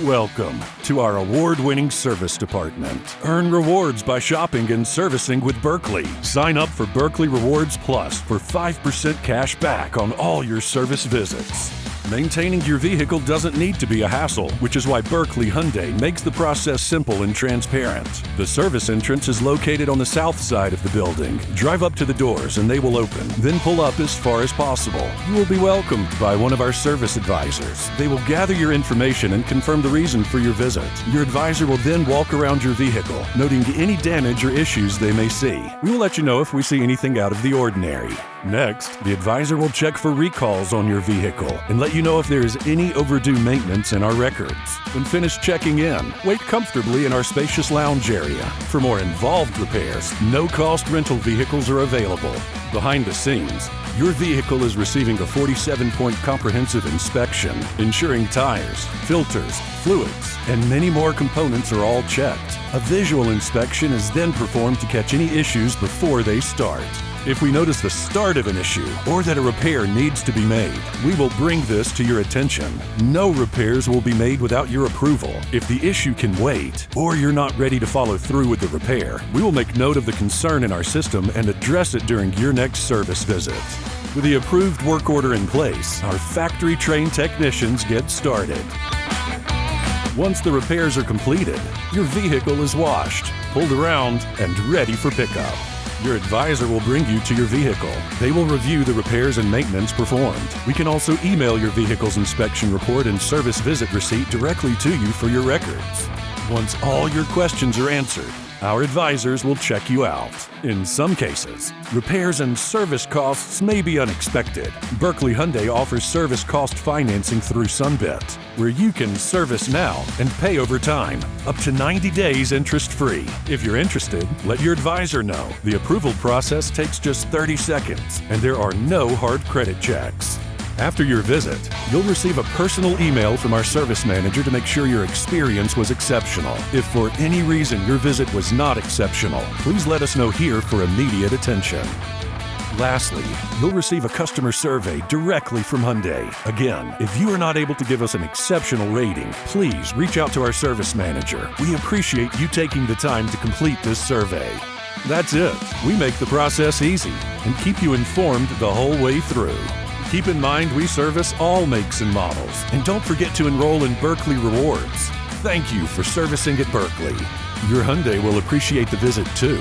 Welcome to our award-winning service department. Earn rewards by shopping and servicing with Buerkle. Sign up for Buerkle Rewards Plus for 5% cash back on all your service visits. Maintaining your vehicle doesn't need to be a hassle, which is why Buerkle Hyundai makes the process simple and transparent. The service entrance is located on the south side of the building. Drive up to the doors and they will open, then pull up as far as possible. You will be welcomed by one of our service advisors. They will gather your information and confirm the reason for your visit. Your advisor will then walk around your vehicle, noting any damage or issues they may see. We will let you know if we see anything out of the ordinary. Next, the advisor will check for recalls on your vehicle and let you know if there is any overdue maintenance in our records. When finished checking in, wait comfortably in our spacious lounge area. For more involved repairs, no-cost rental vehicles are available. Behind the scenes, your vehicle is receiving a 47-point comprehensive inspection, ensuring tires, filters, fluids, and many more components are all checked. A visual inspection is then performed to catch any issues before they start. If we notice the start of an issue or that a repair needs to be made, we will bring this to your attention. No repairs will be made without your approval. If the issue can wait or you're not ready to follow through with the repair, we will make note of the concern in our system and address it during your next service visit. With the approved work order in place, our factory-trained technicians get started. Once the repairs are completed, your vehicle is washed, pulled around, and ready for pickup. Your advisor will bring you to your vehicle. They will review the repairs and maintenance performed. We can also email your vehicle's inspection report and service visit receipt directly to you for your records. Once all your questions are answered, our advisors will check you out. In some cases, repairs and service costs may be unexpected. Buerkle Hyundai offers service cost financing through Sunbit, where you can service now and pay over time, up to 90 days interest-free. If you're interested, let your advisor know. The approval process takes just 30 seconds, and there are no hard credit checks. After your visit, you'll receive a personal email from our service manager to make sure your experience was exceptional. If for any reason your visit was not exceptional, please let us know here for immediate attention. Lastly, you'll receive a customer survey directly from Hyundai. Again, if you are not able to give us an exceptional rating, please reach out to our service manager. We appreciate you taking the time to complete this survey. That's it. We make the process easy and keep you informed the whole way through. Keep in mind we service all makes and models. And don't forget to enroll in Buerkle Rewards. Thank you for servicing at Buerkle. Your Hyundai will appreciate the visit too.